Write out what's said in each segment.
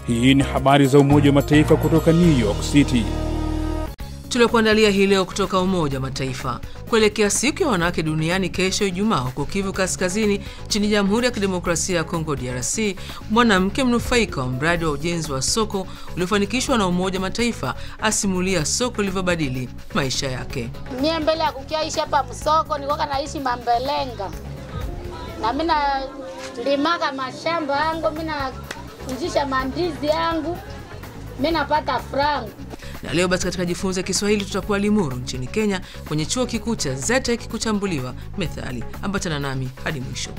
Hii ni habari za Umoja wa Mataifa kutoka New York City. Tuliokuandalia hii leo kutoka Umoja wa Mataifa. Kuelekea siku ya wanawake duniani kesho Ijumaa huko Kivu Kaskazini nchini Jamhuri ya Kidemokrasia ya Kongo DRC, mwanamke mnufaika wa mradi wa ujenzi wa soko uliofanikishwa na Umoja wa Mataifa asimulia soko lilivyobadili maisha yake. Mimi mbele ya kukiaishi hapa msoko nilikuwa naishi Mambelenga. Na mimi nalimaga mashamba yangu, mimi nakunjisha mandizi yangu, mimi napata franc. Na leo basi katika Jifunze Kiswahili tutakuwa Limuru nchini Kenya kwenye chuo kikuu cha Zetek kuchambuliwa methali. Ambatana nami hadi mwisho.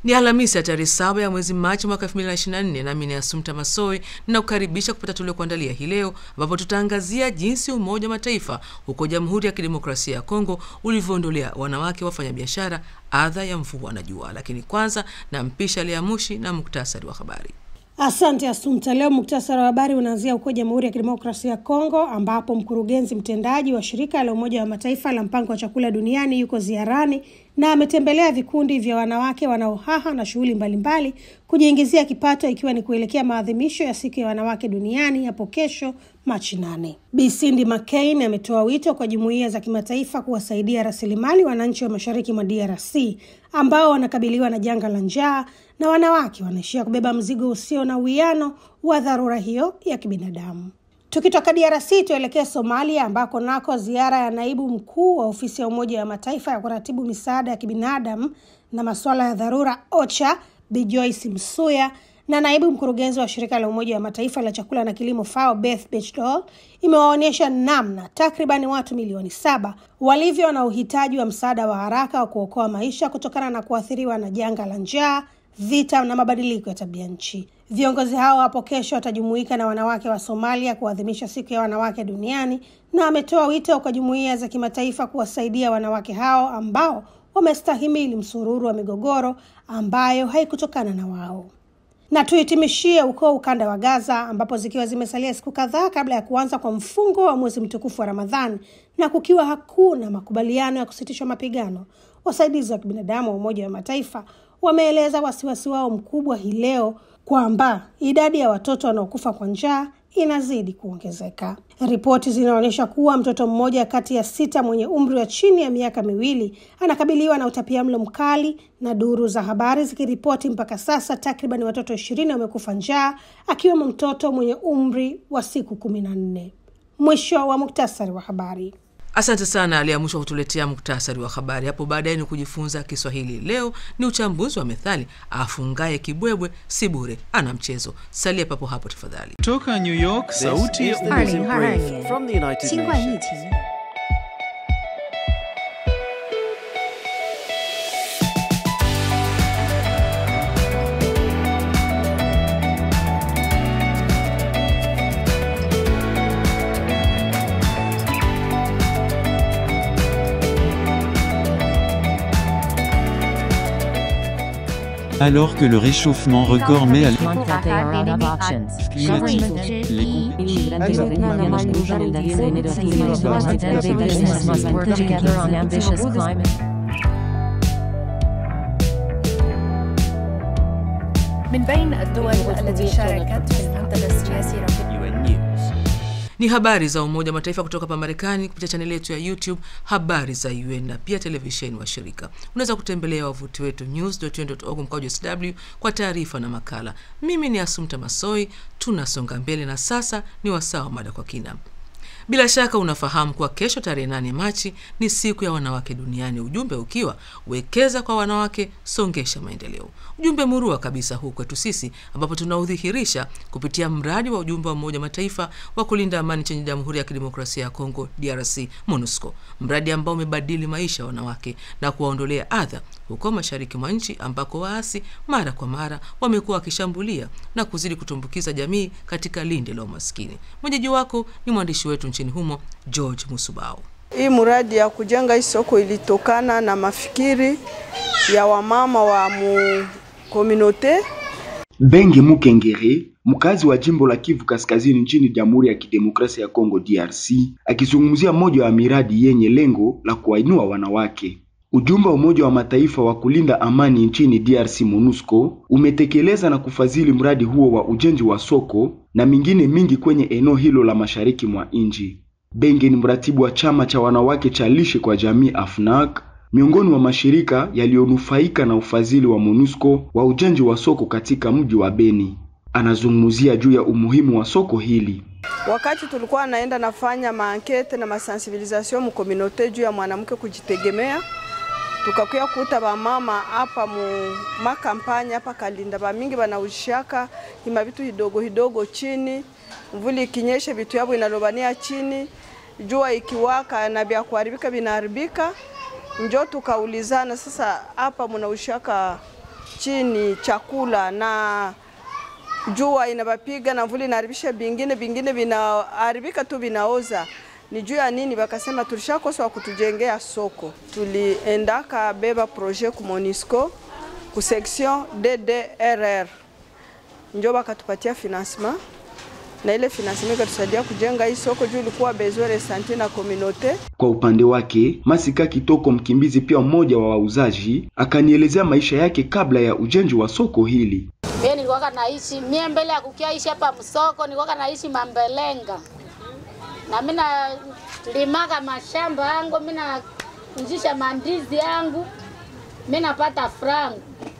Ni Alhamisi ya tarehe 7 ya mwezi Machi mwaka 2024 na mimi ni Asumta Masoi na kukaribisha kupata tuliokuandalia hii leo, ambapo tutaangazia jinsi Umoja wa Mataifa huko Jamhuri ya Kidemokrasia ya Kongo ulivyoondolea wanawake wafanyabiashara adha ya mvua na jua. Lakini kwanza nampisha Lea Mushi na muktasari wa habari. Asante Asumta. Leo muktasari wa habari unaanzia huko Jamhuri ya Kidemokrasia ya Kongo, ambapo mkurugenzi mtendaji wa shirika la Umoja wa Mataifa la mpango wa chakula duniani yuko ziarani na ametembelea vikundi vya wanawake wanaohaha na shughuli mbalimbali kujiingizia kipato, ikiwa ni kuelekea maadhimisho ya siku ya wanawake duniani hapo kesho Machi 8. Bi Cindy McCain ametoa wito kwa jumuiya za kimataifa kuwasaidia rasilimali wananchi wa mashariki mwa DRC ambao wanakabiliwa na janga la njaa na wanawake wanaishia kubeba mzigo usio na uwiano wa dharura hiyo ya kibinadamu. Tukitoka DRC tuelekea Somalia, ambako nako ziara ya naibu mkuu wa ofisi ya Umoja wa Mataifa ya kuratibu misaada ya kibinadamu na masuala ya dharura OCHA, Bi Joyce Msuya, na naibu mkurugenzi wa shirika la Umoja wa Mataifa la chakula na kilimo FAO Beth Bechdol imewaonyesha namna takriban watu milioni 7 walivyo na uhitaji wa msaada wa haraka wa kuokoa maisha kutokana na kuathiriwa na janga la njaa, vita na mabadiliko ya tabia nchi. Viongozi hao hapo kesho watajumuika na wanawake wa Somalia kuadhimisha siku ya wanawake duniani, na ametoa wito kwa jumuiya za kimataifa kuwasaidia wanawake hao ambao wamestahimili msururu wa migogoro ambayo haikutokana na wao. Na tuhitimishie huko ukanda wa Gaza, ambapo zikiwa zimesalia siku kadhaa kabla ya kuanza kwa mfungo wa mwezi mtukufu wa Ramadhani na kukiwa hakuna makubaliano ya kusitishwa mapigano, wasaidizi wa kibinadamu wa Umoja wa Mataifa wameeleza wasiwasi wao mkubwa hii leo kwamba idadi ya watoto wanaokufa kwa njaa inazidi kuongezeka. Ripoti zinaonyesha kuwa mtoto mmoja kati ya 6 mwenye umri wa chini ya miaka 2 anakabiliwa na utapiamlo mkali, na duru za habari zikiripoti mpaka sasa takriban watoto 20 wamekufa njaa, akiwemo mtoto mwenye umri wa siku 14. Mwisho wa muktasari wa habari. Asante sana aliamsha kutuletea muktasari wa habari. Hapo baadaye ni kujifunza Kiswahili. Leo ni uchambuzi wa methali, afungaye kibwebwe si bure ana mchezo. Salia papo hapo tafadhali. Toka New York, sauti ya from the United Nations. Alors que le réchauffement record met à من بين الدول التي شاركت في المنتدى السياسي Ni habari za Umoja wa Mataifa kutoka hapa Marekani kupitia channel yetu ya YouTube Habari za UN na pia televisheni wa shirika. Unaweza kutembelea wavuti wetu news.un.org/sw kwa taarifa na makala. Mimi ni Asumta Masoi, tunasonga mbele na sasa ni wasaa wa mada kwa kina. Bila shaka unafahamu kuwa kesho tarehe 8 Machi ni siku ya wanawake duniani, ujumbe ukiwa wekeza kwa wanawake, songesha maendeleo. Ujumbe murua kabisa huu kwetu sisi, ambapo tunaudhihirisha kupitia mradi wa ujumbe wa Umoja Mataifa wa kulinda amani nchini Jamhuri ya Kidemokrasia ya Kongo DRC MONUSCO, mradi ambao umebadili maisha ya wanawake na kuwaondolea adha huko mashariki mwa nchi ambako waasi mara kwa mara wamekuwa wakishambulia na kuzidi kutumbukiza jamii katika lindi la umaskini. Mwenyeji wako ni mwandishi wetu nchini humo George Musubao. Hii mradi ya kujenga hii soko ilitokana na mafikiri ya wamama wa community. Benge Mukengere, mkazi wa jimbo la Kivu Kaskazini nchini Jamhuri ya Kidemokrasia ya Kongo DRC, akizungumzia moja wa miradi yenye lengo la kuwainua wanawake. Ujumbe wa Umoja wa Mataifa wa kulinda amani nchini DRC MONUSCO umetekeleza na kufadhili mradi huo wa ujenzi wa soko na mingine mingi kwenye eneo hilo la mashariki mwa nchi. Benge ni mratibu wa chama cha wanawake cha lishe kwa jamii AFNAC, miongoni mwa mashirika yaliyonufaika na ufadhili wa MONUSCO wa ujenzi wa soko katika mji wa Beni. Anazungumzia juu ya umuhimu wa soko hili. Wakati tulikuwa naenda nafanya maankete na masensibilisation mu communauté juu ya mwanamke kujitegemea, tukakuya kuta ba mama hapa mu makampanya hapa Kalinda ba mingi banaushaka hima vitu hidogo chini, mvuli ikinyesha vitu yabo inalobania chini, jua ikiwaka na vya kuharibika vinaharibika. Njoo tukaulizana sasa hapa mnaushaka chini chakula na jua inabapiga na mvuli inaharibisha bingine vinaharibika tu vinaoza. Ni juu ya nini? Bakasema tulishakosa kutujengea soko. Tuliendaka beba projet ku MONUSCO ku section DDRR. Njoo bakatupatia financement. Na ile financement ikatusaidia kujenga hii soko juu ilikuwa besoin de santé na communauté. Kwa upande wake, Masika Kitoko, mkimbizi pia mmoja wa wauzaji, akanielezea maisha yake kabla ya ujenzi wa soko hili. Mimi nilikuwa naishi mbele ya kukiaishi hapa msoko, nilikuwa naishi Mambelenga. Na mimi nalimaga mashamba yangu, mimi nakunjisha mandizi yangu, mimi napata franc.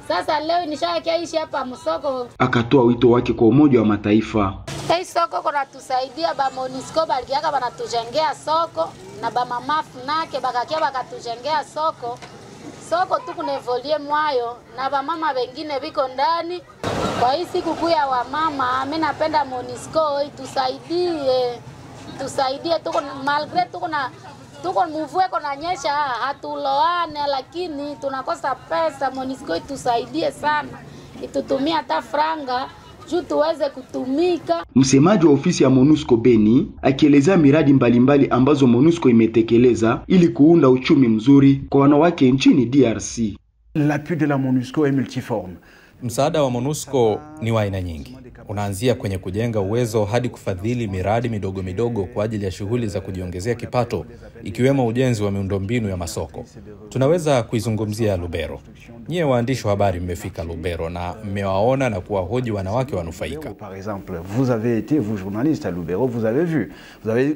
Sasa leo nishakiaishi hapa msoko. Akatoa wito wake kwa Umoja wa Mataifa. Hii soko kuna tusaidia ba MONUSCO balikiaka banatujengea soko na ba mama FNAC bakakia bakatujengea soko. Soko tu kunevolie mwayo na ba mama wengine biko ndani. Kwa hii siku kuu ya wamama, mimi napenda MONUSCO tusaidie tuko malgré tuko mvue kuna nyesha hatuloane, lakini tunakosa pesa. MONUSCO tusaidie sana, itutumia hata franga juu tuweze kutumika. Msemaji wa ofisi ya MONUSCO Beni akielezea miradi mbalimbali ambazo MONUSCO imetekeleza ili kuunda uchumi mzuri kwa wanawake nchini DRC. L'appui de la MONUSCO est multiforme. Msaada wa MONUSCO ni wa aina nyingi. Unaanzia kwenye kujenga uwezo hadi kufadhili miradi midogo kwa ajili ya shughuli za kujiongezea kipato, ikiwemo ujenzi wa miundombinu ya masoko. Tunaweza kuizungumzia Lubero. Nyie waandishi wa habari mmefika Lubero na mmewaona na kuwahoji wanawake wanufaika. Par exemple, vous avez été, vous journalistes à Lubero, vous avez vu, vous avez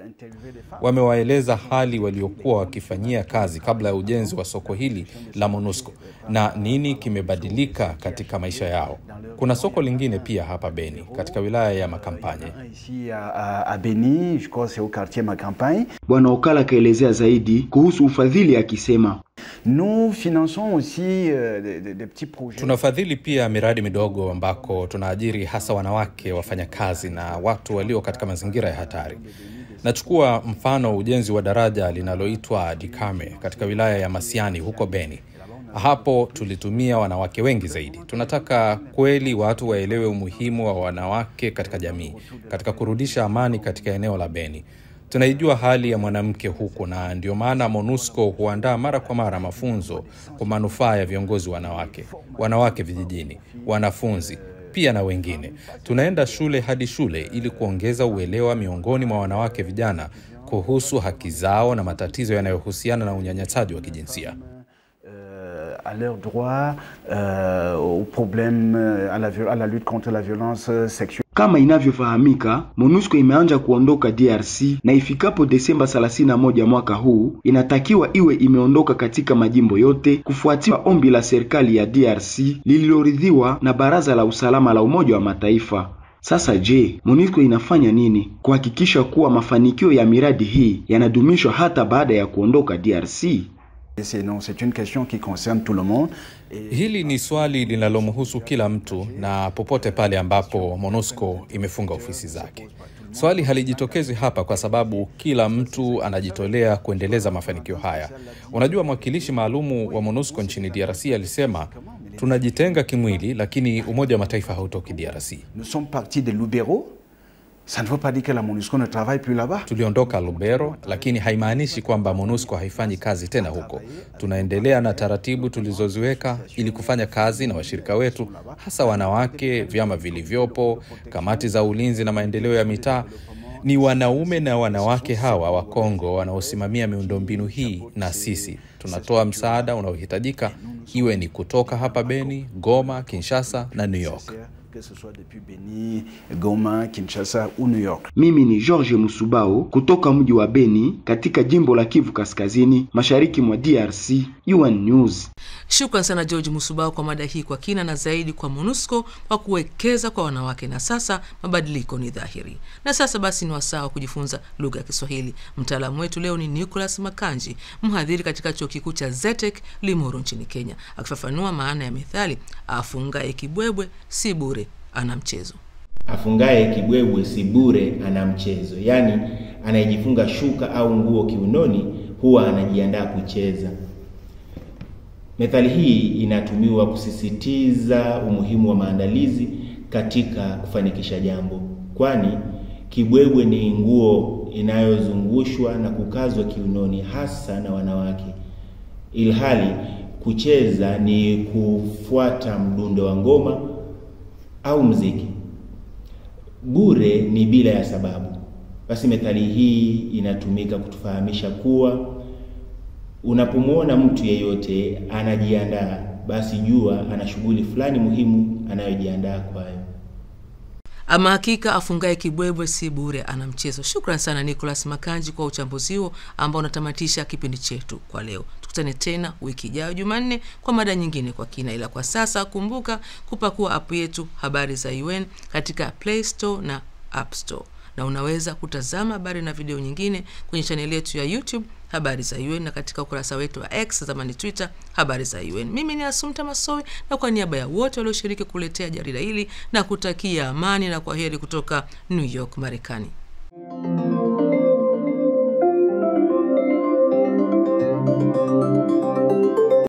interviewé des femmes. Wamewaeleza hali waliokuwa wakifanyia kazi kabla ya ujenzi wa soko hili la MONUSCO na nini kimebadilika katika maisha yao. Kuna soko lingine pia hapa Beni katika wilaya ya Makampanye. Ici à Beni, je crois c'est au quartier Makampanye. Bwana Okala kaelezea zaidi kuhusu ufadhili akisema, nous finançons aussi des petits projets. Tunafadhili pia miradi midogo ambako tunaajiri hasa wanawake wafanyakazi na watu walio katika mazingira ya hatari. Nachukua mfano ujenzi wa daraja linaloitwa Dikame katika wilaya ya Masiani huko Beni. Hapo tulitumia wanawake wengi zaidi. Tunataka kweli watu waelewe umuhimu wa wanawake katika jamii, katika kurudisha amani katika eneo la Beni. Tunaijua hali ya mwanamke huko na ndio maana MONUSCO huandaa mara kwa mara mafunzo kwa manufaa ya viongozi wanawake vijijini, wanafunzi, pia na wengine. Tunaenda shule hadi shule ili kuongeza uelewa miongoni mwa wanawake vijana kuhusu haki zao na matatizo yanayohusiana na unyanyasaji wa kijinsia. À leurs droits, aux problèmes, à la lutte contre la violence sexuelle. Kama inavyofahamika, MONUSCO imeanza kuondoka DRC na ifikapo Desemba 31 mwaka huu inatakiwa iwe imeondoka katika majimbo yote kufuatia ombi la serikali ya DRC lililoridhiwa na Baraza la Usalama la Umoja wa Mataifa. Sasa je, MONUSCO inafanya nini kuhakikisha kuwa mafanikio ya miradi hii yanadumishwa hata baada ya kuondoka DRC? C'est une question qui concerne tout le monde. Hili ni swali linalomhusu kila mtu na popote pale ambapo MONUSCO imefunga ofisi zake. Swali halijitokezi hapa kwa sababu kila mtu anajitolea kuendeleza mafanikio haya. Unajua, mwakilishi maalumu wa MONUSCO nchini DRC alisema, tunajitenga kimwili lakini Umoja wa Mataifa hautoki DRC. Nous sommes partis de Lubero. Ça ne veut pas dire que la MONUSCO ne travaille plus là-bas. Tuliondoka Lubero, lakini haimaanishi kwamba MONUSCO haifanyi kazi tena huko. Tunaendelea na taratibu tulizoziweka ili kufanya kazi na washirika wetu, hasa wanawake, vyama vilivyopo, kamati za ulinzi na maendeleo ya mitaa. Ni wanaume na wanawake hawa wa Kongo wanaosimamia miundombinu hii, na sisi tunatoa msaada unaohitajika, iwe ni kutoka hapa Beni, Goma, Kinshasa na New York. Goma, Kinshasa ou New York. Mimi ni George Musubao kutoka mji wa Beni katika jimbo la Kivu Kaskazini, mashariki mwa DRC, UN News. Shukran sana George Musubao kwa mada hii kwa kina na zaidi kwa MONUSCO kwa kuwekeza kwa wanawake, na sasa mabadiliko ni dhahiri. Na sasa basi ni wasaa kujifunza lugha ya Kiswahili. Mtaalamu wetu leo ni Nicholas Makanji, mhadhiri katika chuo kikuu cha Zetek Limuru nchini Kenya, akifafanua maana ya methali afungaye kibwebwe si bure ana mchezo. Afungaye kibwebwe si bure ana mchezo, yani anayejifunga shuka au nguo kiunoni huwa anajiandaa kucheza. Methali hii inatumiwa kusisitiza umuhimu wa maandalizi katika kufanikisha jambo, kwani kibwebwe ni nguo inayozungushwa na kukazwa kiunoni hasa na wanawake, ilhali kucheza ni kufuata mdundo wa ngoma au muziki. Bure ni bila ya sababu. Basi methali hii inatumika kutufahamisha kuwa unapomwona mtu yeyote anajiandaa, basi jua ana shughuli fulani muhimu anayojiandaa kwayo. Ama hakika afungaye kibwebwe si bure ana mchezo. Shukran sana Nicholas Makanji kwa uchambuzi huo ambao unatamatisha kipindi chetu kwa leo. Tukutane tena wiki ijayo Jumanne kwa mada nyingine kwa kina, ila kwa sasa kumbuka kupakua app yetu Habari za UN katika Play Store na App Store. Na unaweza kutazama habari na video nyingine kwenye chaneli yetu ya YouTube Habari za UN na katika ukurasa wetu wa X zamani Twitter Habari za UN. Mimi ni Asumta Masoi, na kwa niaba ya wote walioshiriki kuletea jarida hili na kutakia amani na kwaheri kutoka New York, Marekani.